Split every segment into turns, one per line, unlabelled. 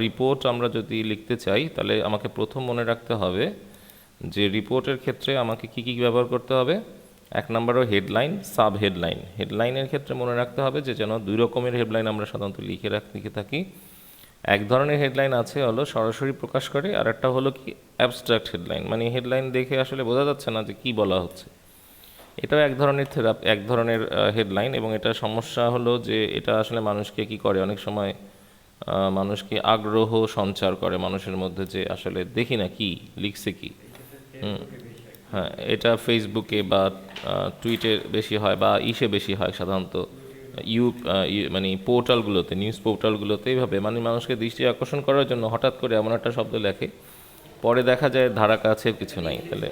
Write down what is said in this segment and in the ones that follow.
Report আমরা যদি লিখতে চাই তাহলে আমাকে প্রথম মনে রাখতে হবে যে রিপোর্টের ক্ষেত্রে আমাকে কি কি ব্যবহার করতে হবে। এক নম্বরও হেডলাইন, সাব হেডলাইন। হেডলাইনের ক্ষেত্রে মনে রাখতে হবে যে যেন দুই রকমের হেডলাইন আমরা সাধারণত লিখে থাকি। এক ধরনের হেডলাইন আছে হলো সরাসরি প্রকাশ করে, আর একটা হলো কি অ্যাবস্ট্রাক্ট হেডলাইন, মানে হেডলাইন দেখে আসলে বোঝা যাচ্ছে না যে কি বলা হচ্ছে। এটাও এক ধরনের হেডলাইন, এবং এটা সমস্যা হলো যে এটা আসলে মানুষকে কি করে, অনেক সময় মানুষকে আগ্রহ সঞ্চার করে মানুষের মধ্যে, যে আসলে দেখি না কি লিখছে কি। হ্যাঁ, এটা ফেসবুকে বা টুইটে বেশি হয় বা বেশি হয় সাধারণত মানে পোর্টালগুলোতে, নিউজ পোর্টালগুলোতে এইভাবে মানে মানুষকে দৃষ্টি আকর্ষণ করার জন্য হঠাৎ করে এমন একটা শব্দ লেখে, পরে দেখা যায় ধারা কাছে কিছু নাই। তাহলে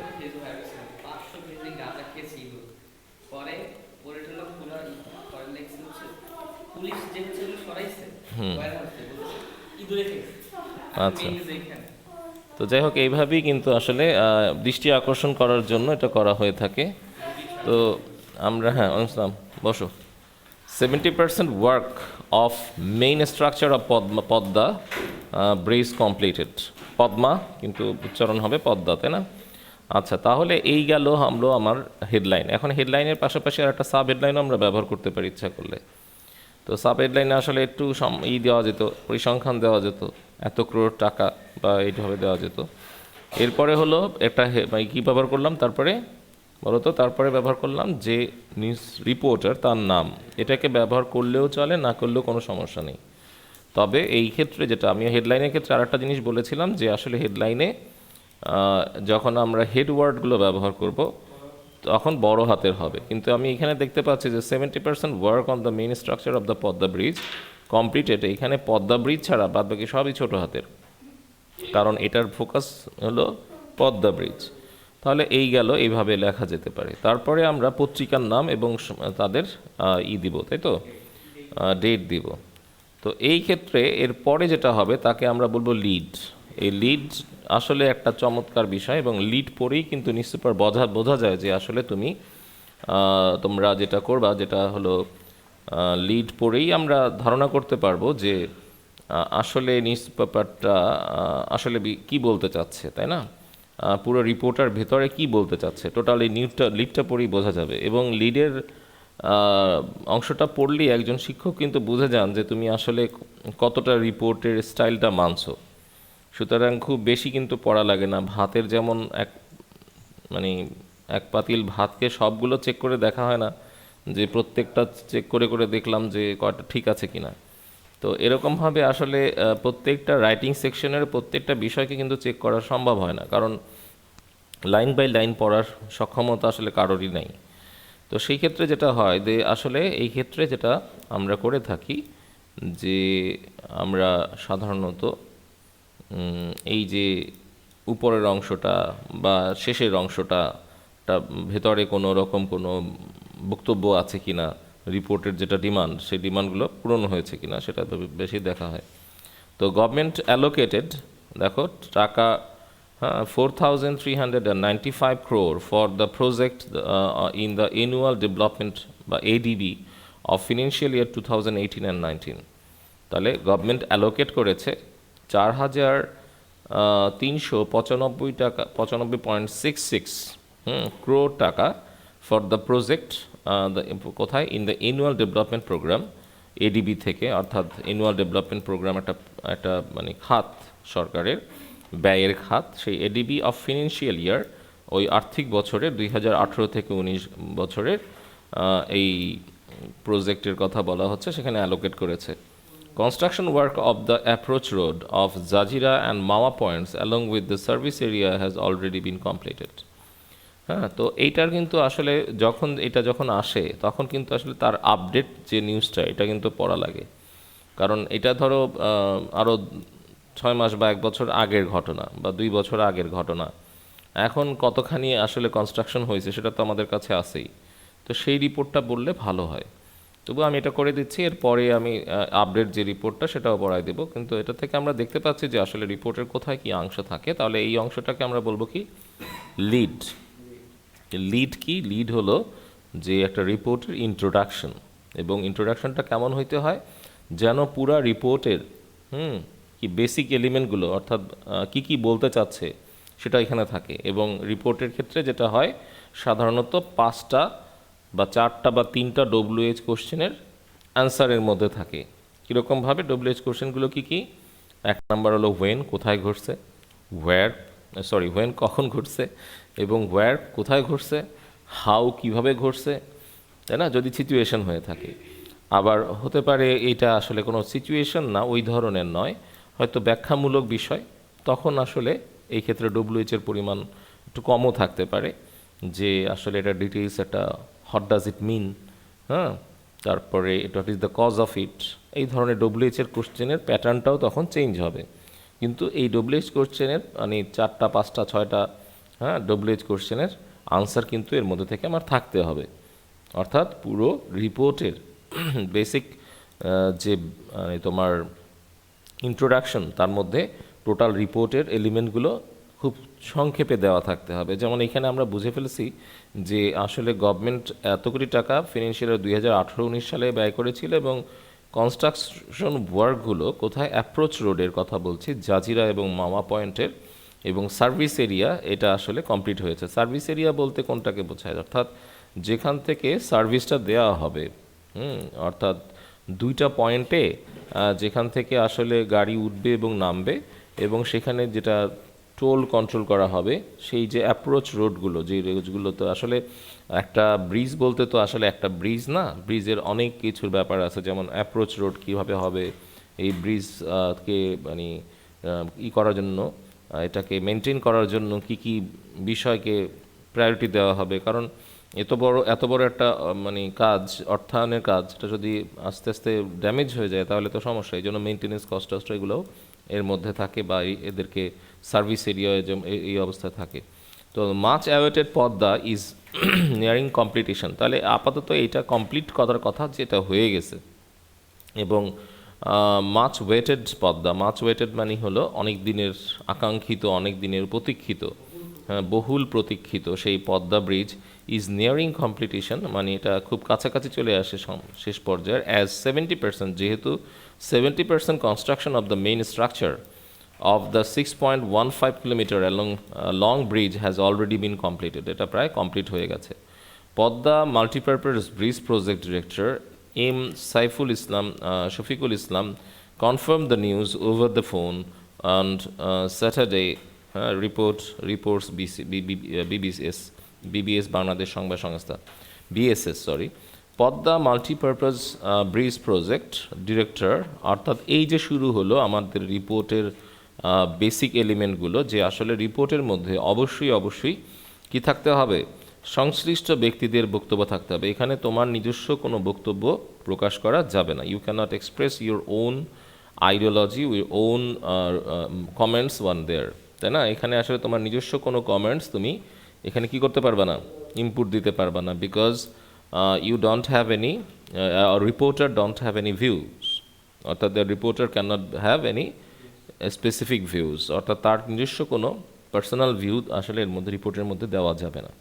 আচ্ছা, তো যাই হোক এইভাবেই কিন্তু আসলে দৃষ্টি আকর্ষণ করার জন্য এটা করা হয়ে থাকে। তো আমরা, হ্যাঁ অনুসলাম বসো। 70% work of main structure of Padma bridge completed. Padma কিন্তু উচ্চারণ হবে পদ্মা, তাই না? আচ্ছা, তাহলে এই গেল হলো আমার হেডলাইন। এখন হেডলাইনের পাশাপাশি আর একটা সাব হেডলাইনও আমরা ব্যবহার করতে পারি ইচ্ছা করলে। তো সাব হেডলাইনে আসলে একটু দেওয়া যেত, পরিসংখ্যান দেওয়া যেত, এত ক্রোড় টাকা বা এইভাবে দেওয়া যেত। এরপরে হলো একটা কী ব্যবহার করলাম তারপরে বলো তো, তারপরে ব্যবহার করলাম যে নিউজ রিপোর্টার তার নাম। এটাকে ব্যবহার করলেও চলে, না করলেও কোনো সমস্যা নেই। তবে এই ক্ষেত্রে যেটা আমি হেডলাইনের ক্ষেত্রে আর একটা জিনিস বলেছিলাম যে আসলে হেডলাইনে যখন আমরা হেড ওয়ার্ডগুলো ব্যবহার করব তখন বড় হাতের হবে, কিন্তু আমি এখানে দেখতে পাচ্ছি যে 70% work on the main structure of the Padma bridge completed. এখানে পদ্মা ব্রিজ ছাড়া বাদ বাকি সবই ছোট হাতের, কারণ এটার ফোকাস হলো পদ্মা ব্রিজ। তাহলে এই গেল, এইভাবে লেখা যেতে পারে। তারপরে আমরা পত্রিকার নাম এবং তাদের দিব, তাই তো, ডেট দিব। তো এই ক্ষেত্রে এর পরে যেটা হবে তাকে আমরা বলবো লিড। এই লিড আসলে একটা চমৎকার বিষয়, এবং লিড পরেই কিন্তু নিশ্চয় বোঝা যায় যে আসলে তোমরা যেটা করবা, যেটা হলো লিড পরেই আমরা ধারণা করতে পারবো যে আসলে নিউজ পেপারটা আসলে কি বলতে চাচ্ছে, তাই না? পুরো রিপোর্টার ভেতরে কি বলতে চাচ্ছে টোটালি লিডটা পড়েই বোঝা যাবে। এবং লিডের অংশটা পড়লেই একজন শিক্ষক কিন্তু বুঝে যান যে তুমি আসলে কতটা রিপোর্টের স্টাইলটা মানছো। সুতরাং খুব বেশি কিন্তু পড়া লাগে না। ভাতের যেমন মানে এক পাতিল ভাতকে সবগুলো চেক করে দেখা হয় না, যে প্রত্যেকটা চেক করে করে দেখলাম যে কয়টা ঠিক আছে কিনা। তো এরকমভাবে আসলে প্রত্যেকটা রাইটিং সেকশনের প্রত্যেকটা বিষয়কে কিন্তু চেক করা সম্ভব হয় না, কারণ লাইন বাই লাইন পড়ার সক্ষমতা আসলে কারোরই নাই। তো সেই ক্ষেত্রে যেটা হয় যে আসলে এই ক্ষেত্রে যেটা আমরা করে থাকি যে আমরা সাধারণত এই যে উপরের অংশটা বা শেষের অংশটা ভেতরে কোনো রকম কোনো বক্তব্য আছে কি না, রিপোর্টের যেটা ডিমান্ড সেই ডিমান্ডগুলো পূরণ হয়েছে কি না সেটা বেশি দেখা হয়। তো গভর্নমেন্ট অ্যালোকেটেড, দেখো টাকা 4,395 crore for the project in the annual development বা ADB of financial year 2018 and 19। তাহলে গভর্নমেন্ট অ্যালোকেট করেছে 4,395 টাকা, 95.66 ক্রোড় টাকা ফর দ্য প্রজেক্ট, কোথায়, in the annual development programme ADB থেকে, অর্থাৎ অ্যানুয়াল ডেভেলপমেন্ট প্রোগ্রাম একটা মানে খাত, সরকারের ব্যয়ের খাত। সেই এডিবি অফ ফিনান্সিয়াল ইয়ার, ওই আর্থিক বছরে 2018 থেকে 19 বছরের এই প্রজেক্টের কথা বলা হচ্ছে, সেখানে অ্যালোকেট করেছে। Construction work of the approach road of Jajira and Mawa points along with the service area has already been completed. হ্যাঁ, তো এইটার কিন্তু আসলে যখন আসে তখন কিন্তু আসলে তার আপডেট যে নিউজটা এটা কিন্তু পড়া লাগে, কারণ এটা ধরো আরও 6 মাস বা 1 বছর আগের ঘটনা বা 2 বছর আগের ঘটনা, এখন কতখানি আসলে কনস্ট্রাকশন হয়েছে সেটা তো আমাদের কাছে আছেই। তো সেই রিপোর্টটা বললে ভালো হয়। তবু আমি এটা করে দিচ্ছি, এরপরে আমি আপডেট যে রিপোর্টটা সেটাও পড়াই দেবো। কিন্তু এটা থেকে আমরা দেখতে পাচ্ছি যে আসলে রিপোর্টের কোথায় কি অংশ থাকে। তাহলে এই অংশটাকে আমরা বলবো কি, লিড। লিড কি? লিড হলো যে একটা রিপোর্টের ইন্ট্রোডাকশন, এবং ইন্ট্রোডাকশনটা কেমন হইতে হয়, যেন পুরা রিপোর্টের কি বেসিক এলিমেন্টগুলো, অর্থাৎ কি কি বলতে চাচ্ছে সেটা এখানে থাকে। এবং রিপোর্টের ক্ষেত্রে যেটা হয় সাধারণত 5টা বা 4টা বা 3টা ডব্লিউএইচ কোশ্চেনের অ্যান্সারের মধ্যে থাকে। কীরকমভাবে ডব্লিউএইচ কোশ্চেনগুলো কি কি? 1 নাম্বার হলো হোয়েন, কোথায় ঘটছে, হোয়েন কখন ঘটছে, এবং ওয়্যার কোথায় ঘটছে, হাউ কিভাবে ঘটছে, তাই না, যদি সিচুয়েশন হয়ে থাকে। আবার হতে পারে এটা আসলে কোনো সিচুয়েশন না, ওই ধরনের নয়, হয়তো ব্যাখ্যামূলক বিষয়, তখন আসলে এই ক্ষেত্রে ডব্লিউএইচের পরিমাণ একটু কমও থাকতে পারে, যে আসলে এটা ডিটেইলস একটা হোয়াট ডাজ ইট মিন, হ্যাঁ, তারপরে এটা is the cause of it, এই ধরনের ডব্লিউএইচের কোশ্চেনের প্যাটার্নটাও তখন চেঞ্জ হবে। কিন্তু এই ডব্লিউএইচ কোশ্চেনের মানে 4টা 5টা 6টা, হ্যাঁ, ডব্লিউএইচ কোশ্চেনের আনসার কিন্তু এর মধ্যে থেকে আমার থাকতে হবে। অর্থাৎ পুরো রিপোর্টের বেসিক যে তোমার ইন্ট্রোডাকশন, তার মধ্যে টোটাল রিপোর্টের এলিমেন্টগুলো খুব সংক্ষেপে দেওয়া থাকতে হবে। যেমন এখানে আমরা বুঝে ফেলেছি যে আসলে গভর্নমেন্ট এত কোটি টাকা ফিনান্সিয়াল 2018-19 সালে ব্যয় করেছিল, এবং কনস্ট্রাকশন ওয়ার্কগুলো কোথায়, অ্যাপ্রোচ রোডের কথা বলছি, জাজিরা এবং মামা পয়েন্টের, এবং সার্ভিস এরিয়া এটা আসলে কমপ্লিট হয়েছে। সার্ভিস এরিয়া বলতে কোনটাকে বোঝায়, অর্থাৎ যেখান থেকে সার্ভিসটা দেওয়া হবে, অর্থাৎ 2টা পয়েন্টে যেখান থেকে আসলে গাড়ি উঠবে এবং নামবে, এবং সেখানে যেটা টোল কন্ট্রোল করা হবে, সেই যে অ্যাপ্রোচ রোডগুলো, যে রোডগুলো তো আসলে একটা ব্রিজ বলতে তো আসলে একটা ব্রিজ না, ব্রিজের অনেক কিছুর ব্যাপার আছে, যেমন অ্যাপ্রোচ রোড কীভাবে হবে, এই ব্রিজ কে মানে করার জন্য, এটাকে মেনটেন করার জন্য কি কি বিষয়কে প্রায়োরিটি দেওয়া হবে। কারণ এত বড় একটা মানে কাজ, অর্থায়নের কাজ, এটা যদি আস্তে আস্তে ড্যামেজ হয়ে যায় তাহলে তো সমস্যা। এই জন্য মেনটেনেন্স কস্ট এগুলোও এর মধ্যে থাকে, বা এদেরকে সার্ভিস এরিয়া এই অবস্থায় থাকে। তো much awaited Padma is nearing completion, তাহলে আপাতত এইটা কমপ্লিট করার কথা, যেটা হয়ে গেছে। এবং much awaited Padma, much awaited মানে হলো অনেক দিনের আকাঙ্ক্ষিত, অনেক দিনের প্রতীক্ষিত, বহুল প্রতীক্ষিত সেই Padma bridge is nearing completion, মানে এটা খুব কাছাকাছি চলে আসে শেষ পর্যায়ের। অ্যাজ 70%, যেহেতু 70% construction of the main structure of the 6.15 kilometer long bridge has already been completed, এটা প্রায় কমপ্লিট হয়ে গেছে। Padma multipurpose bridge project director M Saiful Islam Shafiqul Islam confirmed the news over the phone on Saturday, reports BBS Bangladesh সংবাদ সংস্থা, BSS sorry. Padma multipurpose bridge project director, অর্থাৎ এই যে শুরু হলো আমাদের রিপোর্টের বেসিক এলিমেন্টগুলো, যে আসলে রিপোর্টের মধ্যে অবশ্যই কি থাকতে হবে, সংশ্লিষ্ট ব্যক্তিদের বক্তব্য থাকতে হবে। এখানে তোমার নিজস্ব কোনো বক্তব্য প্রকাশ করা যাবে না। You cannot express your own ideology, your own comments there, তাই না। এখানে আসলে তোমার নিজস্ব কোনো কমেন্টস তুমি এখানে কি করতে পারবে না, ইনপুট দিতে পারবে না, because you don't have any, reporter don't have any views, অর্থাৎ the reporter can't have any specific views, অর্থাৎ তার নিজস্ব কোনো পার্সোনাল ভিউ আসলে এর মধ্যে রিপোর্টের মধ্যে দেওয়া যাবে না।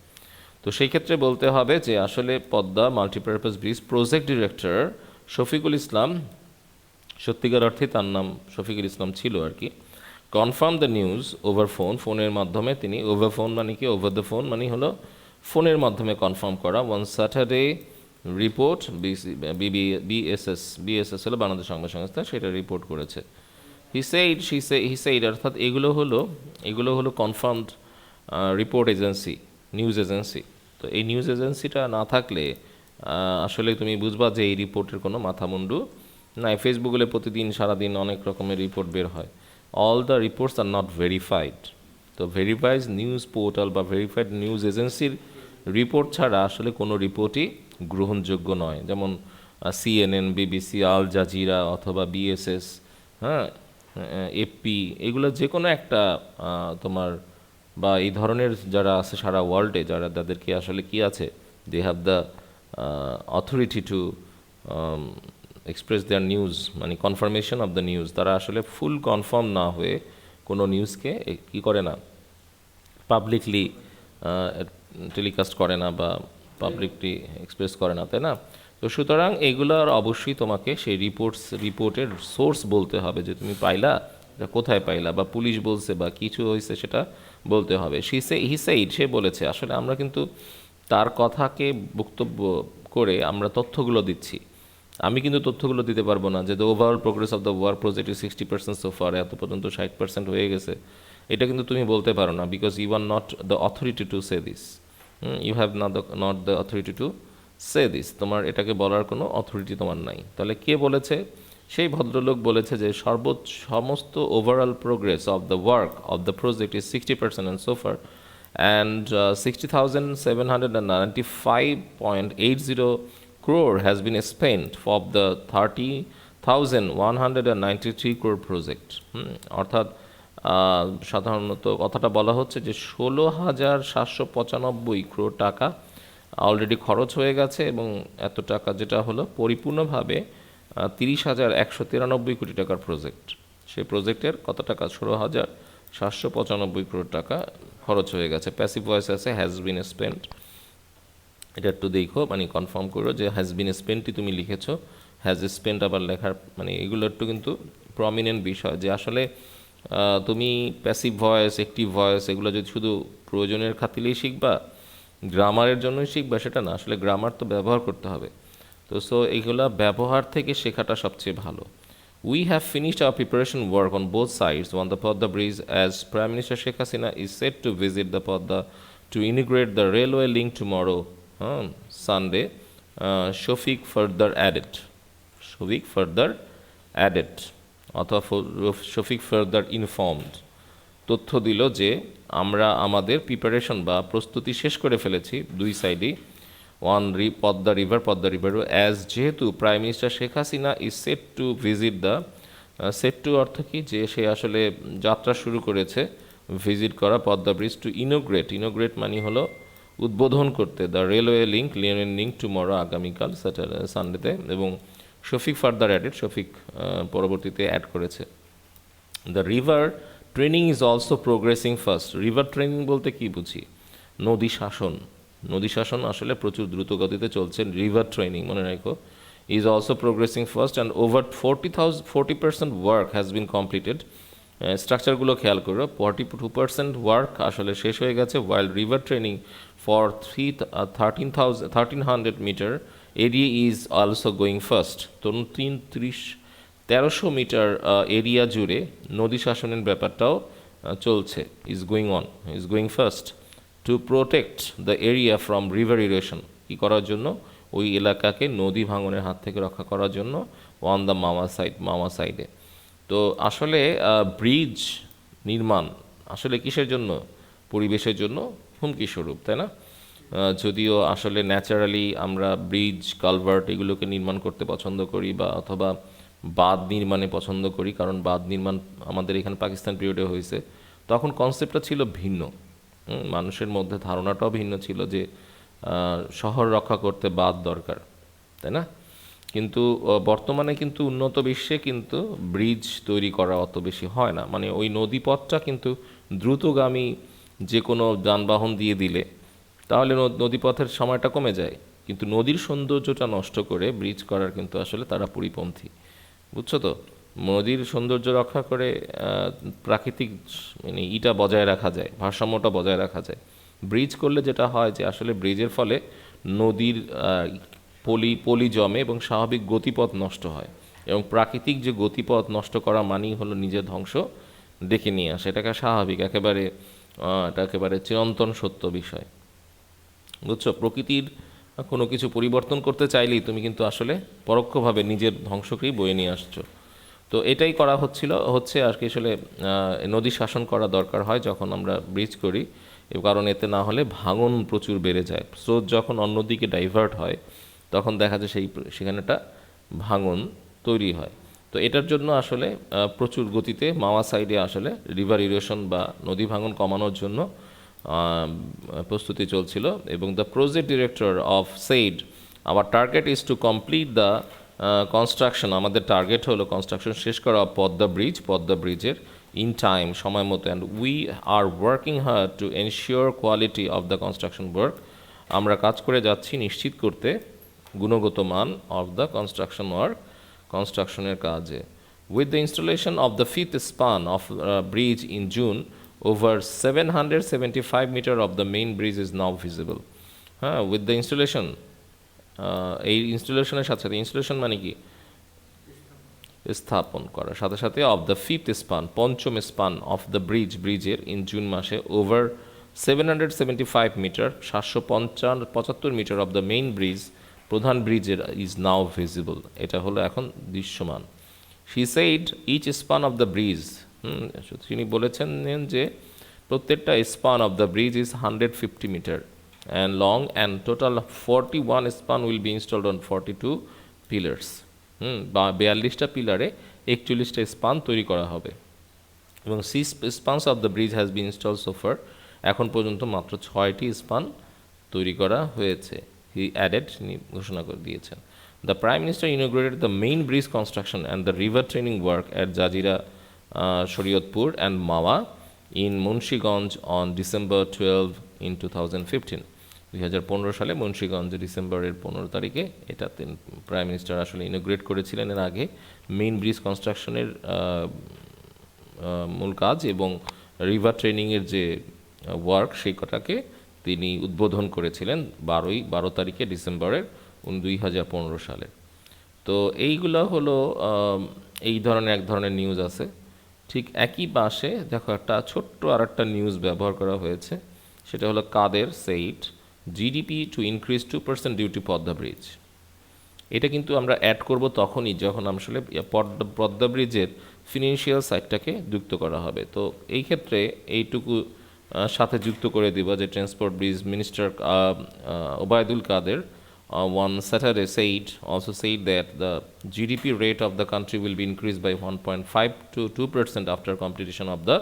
তো সেই ক্ষেত্রে বলতে হবে যে আসলে Padma multipurpose bridge project director Shafiqul Islam, সত্যিকার অর্থে তার নাম শফিকুল ইসলাম ছিল আর কি, কনফার্ম দ্য নিউজ ওভার ফোনের মাধ্যমে তিনি, ওভার ফোন মানে কি, ওভার দ্য ফোন মানে হলো ফোনের মাধ্যমে কনফার্ম করা, ওয়ান স্যাটারডে রিপোর্ট বিএসএস হলো বাংলাদেশ সংবাদ সংস্থা, সেটা রিপোর্ট করেছে। হি সেইড অর্থাৎ এগুলো হলো confirmed report agency, news agency. তো এই নিউজ এজেন্সিটা না থাকলে আসলে তুমি বুঝবা যে এই রিপোর্টের কোনো মাথামুন্ডু নাই। ফেসবুকে প্রতিদিন সারাদিন অনেক রকমের রিপোর্ট বের হয়, all the reports are not verified. তো ভেরিফাইড নিউজ পোর্টাল বা ভেরিফাইড নিউজ এজেন্সির রিপোর্ট ছাড়া আসলে কোনো রিপোর্টই গ্রহণযোগ্য নয়। যেমন CNN, BBC, আল জাজিরা অথবা BSS, হ্যাঁ, এপি, এগুলো যে কোনো একটা তোমার বা এই ধরনের যারা আছে সারা ওয়ার্ল্ডে, যাদেরকে আসলে কি আছে, they have the authority to express their news, মানে কনফার্মেশন অফ দ্য নিউজ, তারা আসলে ফুল কনফার্ম না হয়ে কোনো নিউজকে কি করে না, পাবলিকলি টেলিকাস্ট করে না বা পাবলিকলি এক্সপ্রেস করে না, তাই না। তো সুতরাং এগুলোর অবশ্যই তোমাকে সেই রিপোর্টের সোর্স বলতে হবে, যে তুমি পাইলা এটা কোথায় পাইলা, বা পুলিশ বলছে বা কিছু হয়েছে সেটা বলতে হবে। হি সেইড, সে বলেছে। আসলে আমরা কিন্তু তার কথাকে বক্তব্য করে আমরা তথ্যগুলো দিচ্ছি। আমি কিন্তু তথ্যগুলো দিতে পারবো না যে the overall progress of the work project is 60% সোফার, এত পর্যন্ত 60% হয়ে গেছে, এটা কিন্তু তুমি বলতে পারো না, because you are not the authority to say this. You have not the authority to say this, তোমার এটাকে বলার কোনো অথরিটি তোমার নাই। তাহলে কে বলেছে? সেই ভদ্রলোক বলেছে যে সমস্ত overall progress of the work of the project is 60% and সোফার, and 60,795.80 crore has been spent for the 30,193 crore project. অর্থাৎ সাধারণত কথাটা বলা হচ্ছে যে 16,795 crore টাকা অলরেডি খরচ হয়ে গেছে, এবং এত টাকা যেটা হলো পরিপূর্ণভাবে 30,193 কোটি টাকার প্রজেক্ট। সেই প্রজেক্টের কত টাকা? 16,795 crore টাকা খরচ হয়ে গেছে। প্যাসিভ ভয়েস আছে হ্যাজ বিন স্পেন্ট, এটা একটু দেখো, মানে কনফার্ম করো যে হ্যাজ বিন স্পেন্টই তুমি লিখেছো। হ্যাজ স্পেন্ট আবার লেখার মানে এগুলো একটু কিন্তু প্রমিনেন্ট বিষয়, যে আসলে তুমি প্যাসিভ ভয়েস, অ্যাক্টিভ ভয়েস এগুলো যদি শুধু প্রয়োজনের খাতিরেই শিখবা, গ্রামারের জন্যই শিখবা, সেটা না। আসলে গ্রামার তো ব্যবহার করতে হবে। তো সো এইগুলা ব্যবহার থেকে শেখাটা সবচেয়ে ভালো। We have finished our preparation work on both sides on the Podda Bridge, as Prime Minister Sheikh Hasina is set to visit the Podda to integrate the railway link tomorrow, Sunday. Shafiq further added. অথবা Shafiq further informed, তথ্য দিল যে আমরা আমাদের preparation বা প্রস্তুতি শেষ করে ফেলেছি দুই সাইডেই পদ্মা রিভার অ্যাজ, যেহেতু prime minister Sheikh Hasina is set to visit the, set to অর্থ কি, যে সে আসলে যাত্রা শুরু করেছে ভিজিট করা পদ্মা ব্রিজ, টু ইনোগ্রেট মানে হলো উদ্বোধন করতে, দ্য রেলওয়ে লিঙ্ক টুমরো, আগামীকাল সানডেতে। এবং শফিক ফার্দার অ্যাডেড, শফিক পরবর্তীতে অ্যাড করেছে, the river training is also progressing first. River training বলতে কি বুঝি? নদী শাসন আসলে প্রচুর দ্রুত গতিতে চলছে। রিভার ট্রেনিং মনে রাখো, is also progressing fast, and over 40% work has been completed. স্ট্রাকচারগুলো খেয়াল করো, 42% ওয়ার্ক আসলে শেষ হয়ে গেছে, while river training for 1300 metre area is also going fast. তো 1300 মিটার এরিয়া জুড়ে নদী শাসনের ব্যাপারটাও চলছে, is going fast, to protect the area from river erosion, কী করার জন্য? ওই এলাকাকে নদী ভাঙনের হাত থেকে রক্ষা করার জন্য, অন দ্য মামা সাইডে। তো আসলে ব্রিজ নির্মাণ আসলে কিসের জন্য? পরিবেশের জন্য হুমকি স্বরূপ, তাই না? যদিও আসলে ন্যাচারালি আমরা ব্রিজ, কালভার্ট এগুলোকে নির্মাণ করতে পছন্দ করি, বা অথবা বাঁধ নির্মাণে পছন্দ করি, কারণ বাঁধ নির্মাণ আমাদের এখানে পাকিস্তান পিরিয়ডে হয়েছে, তখন কনসেপ্টটা ছিল ভিন্ন, মানুষের মধ্যে ধারণাটাও ভিন্ন ছিল যে শহর রক্ষা করতে বাঁধ দরকার, তাই না? কিন্তু বর্তমানে কিন্তু উন্নত বিশ্বে কিন্তু ব্রিজ তৈরি করা অত বেশি হয় না, মানে ওই নদীপথটা কিন্তু দ্রুতগামী যে কোনো যানবাহন দিয়ে দিলে তাহলে নদীপথের সময়টা কমে যায়, কিন্তু নদীর সৌন্দর্যটা নষ্ট করে ব্রিজ করার কিন্তু আসলে তারা পরিপন্থী, বুঝছো তো? নদীর সৌন্দর্য রক্ষা করে প্রাকৃতিক মানে ইটা বজায় রাখা যায়, ভারসাম্যটা বজায় রাখা যায়। ব্রিজ করলে যেটা হয় যে আসলে ব্রিজের ফলে নদীর পলি জমে এবং স্বাভাবিক গতিপথ নষ্ট হয়, এবং প্রাকৃতিক যে গতিপথ নষ্ট করা মানেই হলো নিজের ধ্বংস ডেকে নিয়ে আসে। এটাকে স্বাভাবিক, এটা একেবারে চিরন্তন সত্য বিষয়, বুঝছো? প্রকৃতির কোনো কিছু পরিবর্তন করতে চাইলেই তুমি কিন্তু আসলে পরোক্ষভাবে নিজের ধ্বংসকেই বয়ে নিয়ে আসছো। তো এটাই করা হচ্ছে আর কি। আসলে নদী শাসন করা দরকার হয় যখন আমরা ব্রিজ করি, কারণ এতে না হলে ভাঙন প্রচুর বেড়ে যায়। স্রোত যখন অন্যদিকে ডাইভার্ট হয় তখন দেখা যায় সেখানেটা ভাঙন তৈরি হয়। তো এটার জন্য আসলে প্রচুর গতিতে মাওয়া সাইডে আসলে রিভার ইরোশন বা নদী ভাঙন কমানোর জন্য প্রস্তুতি চলছিল। এবং the project director of said, our target is to complete the construction, আমাদের টার্গেট হলো কনস্ট্রাকশন শেষ করা পদ্মা ব্রিজের ইন টাইম, সময় মতো, and we are working hard to ensure quality of the construction work, আমরা কাজ করে যাচ্ছি নিশ্চিত করতে গুণগত মান অফ দ্য কনস্ট্রাকশনের কাজে। With the installation of the fifth span of bridge in June, over 775 meter of the main bridge is now visible. হ্যাঁ, উইথ দ্য ইনস্টলেশন, এই ইনস্টলেশনের সাথে সাথে, ইনস্টলেশন মানে কি, স্থাপন করার সাথে সাথে, অফ দ্য ফিফথ স্পান, পঞ্চম স্পান অফ দ্য ব্রিজের ইন জুন মাসে, over 775 metre, 775 metre of the main bridge, প্রধান ব্রিজের, ইজ নাও ভিজিবল, এটা হলো এখন দৃশ্যমান। She said each span of the bridge, তিনি বলেছেন যে প্রত্যেকটা span of the bridge is 150 metre and long, and total 41 span will be installed on 42 pillars. 42টা পিলারে 41টা span তৈরি করা হবে, এবং 6 spans of the bridge has been installed so far. এখন পর্যন্ত মাত্র 6টি স্পান তৈরি করা হয়েছে, he added, তিনি ঘোষণা করে দিয়েছেন। The Prime Minister inaugurated the main bridge construction and the river training work at Jajira, Shariatpur and Mawa in Munshigঞ্জ on December 12 in 2015. 2015 সালে মুন্সিগঞ্জ ডিসেম্বরের 15 তারিখে এটা প্রাইম মিনিস্টার আসলে ইনোগ্রেট করেছিলেন। এর আগে মেইন ব্রিজ কনস্ট্রাকশনের মূল কাজ এবং রিভার ট্রেনিংয়ের যে ওয়ার্ক, সেই কটাকে তিনি উদ্বোধন করেছিলেন 12 তারিখে ডিসেম্বরের 2015 সালে। তো এইগুলো হলো এই ধরনের এক ধরনের নিউজ আছে। ঠিক একই পাশে দেখো একটা ছোট্ট আর একটা নিউজ ব্যবহার করা হয়েছে, সেটা হলো Quader said GDP to increase 2% due to Padma bridge. এটা কিন্তু আমরা অ্যাড করব তখনই যখন আসলে পদ্মা ব্রিজের ফিনান্সিয়াল সাইডটাকে যুক্ত করা হবে। তো এই ক্ষেত্রে এইটুকু সাথে যুক্ত করে দিব যে transport bridge minister Obaidul Quader on Saturday also said that the GDP rate of the country will be increased by 1.5 to 2% after completion of the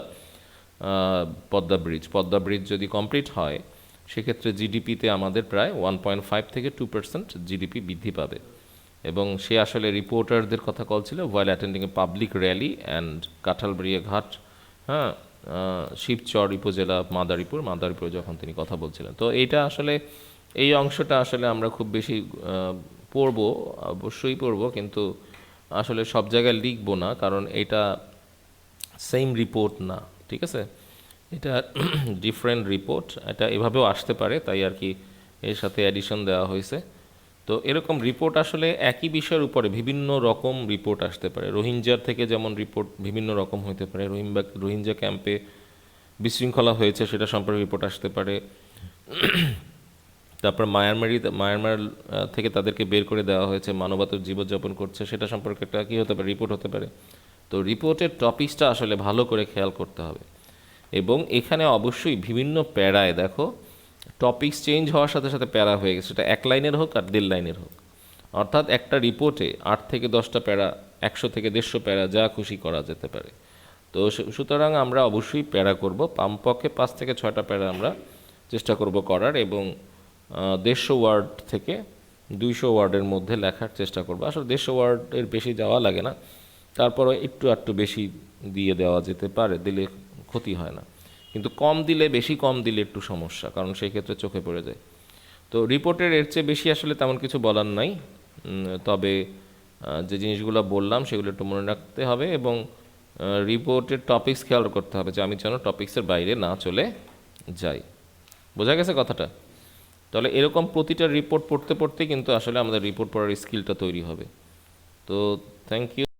Padma bridge. Padma bridge যদি কমপ্লিট হয় সেক্ষেত্রে জিডিপিতে আমাদের প্রায় 1.5 থেকে 2% জিডিপি বৃদ্ধি পাবে। এবং সে আসলে রিপোর্টারদের কথা বলছিল while attending a public rally and Kanthalbaria ঘাট, শিবচর উপজেলা মাদারীপুর যখন তিনি কথা বলছিলেন। তো এইটা আসলে এই অংশটা আসলে আমরা খুব বেশি পড়বো, অবশ্যই পড়বো, কিন্তু আসলে সব জায়গায় লিখবো না, কারণ এটা সেম রিপোর্ট না, ঠিক আছে, এটা ডিফারেন্ট রিপোর্ট, এটা এভাবেও আসতে পারে, তাই আর কি এর সাথে অ্যাডিশন দেওয়া হয়েছে। তো এরকম রিপোর্ট আসলে একই বিষয়ের উপরে বিভিন্ন রকম রিপোর্ট আসতে পারে। রোহিঙ্জার থেকে যেমন রিপোর্ট বিভিন্ন রকম হতে পারে, রোহিঙ্জা ক্যাম্পে বিশৃঙ্খলা হয়েছে সেটা সম্পর্কে রিপোর্ট আসতে পারে। তারপর মায়ানমার থেকে তাদেরকে বের করে দেওয়া হয়েছে, মানবাত্মক জীবনযাপন করছে, সেটা সম্পর্কে একটা কী হতে পারে, রিপোর্ট হতে পারে। তো রিপোর্টের টপিকসটা আসলে ভালো করে খেয়াল করতে হবে। এবং এখানে অবশ্যই বিভিন্ন প্যারায় দেখো টপিকস চেঞ্জ হওয়ার সাথে সাথে প্যারা হয়ে গেছে, সেটা 1 লাইনের হোক আর 1.5 লাইনের হোক। অর্থাৎ একটা রিপোর্টে 8 থেকে 10টা প্যারা, 100 থেকে 150 প্যারা, যা খুশি করা যেতে পারে। তো সুতরাং আমরা অবশ্যই প্যারা করব, কমপক্ষে 5 থেকে 6টা প্যারা আমরা চেষ্টা করব করার, এবং 150 ওয়ার্ড থেকে 200 ওয়ার্ডের মধ্যে লেখার চেষ্টা করব। আসলে 150 ওয়ার্ডের বেশি যাওয়া লাগে না, তারপরে একটু বেশি দিয়ে দেওয়া যেতে পারে, দিলে ক্ষতি হয় না, কিন্তু বেশি কম দিলে একটু সমস্যা, কারণ সেই ক্ষেত্রে চোখে পড়ে যায়। তো রিপোর্টের এর চেয়ে বেশি আসলে তেমন কিছু বলার নাই, তবে যে জিনিসগুলো বললাম সেগুলো একটু মনে রাখতে হবে, এবং রিপোর্টের টপিকস খেয়াল করতে হবে যে আমি যেন টপিক্সের বাইরে না চলে যাই। বোঝা গেছে কথাটা? তাহলে এরকম প্রতিটা রিপোর্ট পড়তে কিন্তু আসলে আমাদের রিপোর্ট পড়ার স্কিলটা তৈরি হবে। তো থ্যাংক ইউ।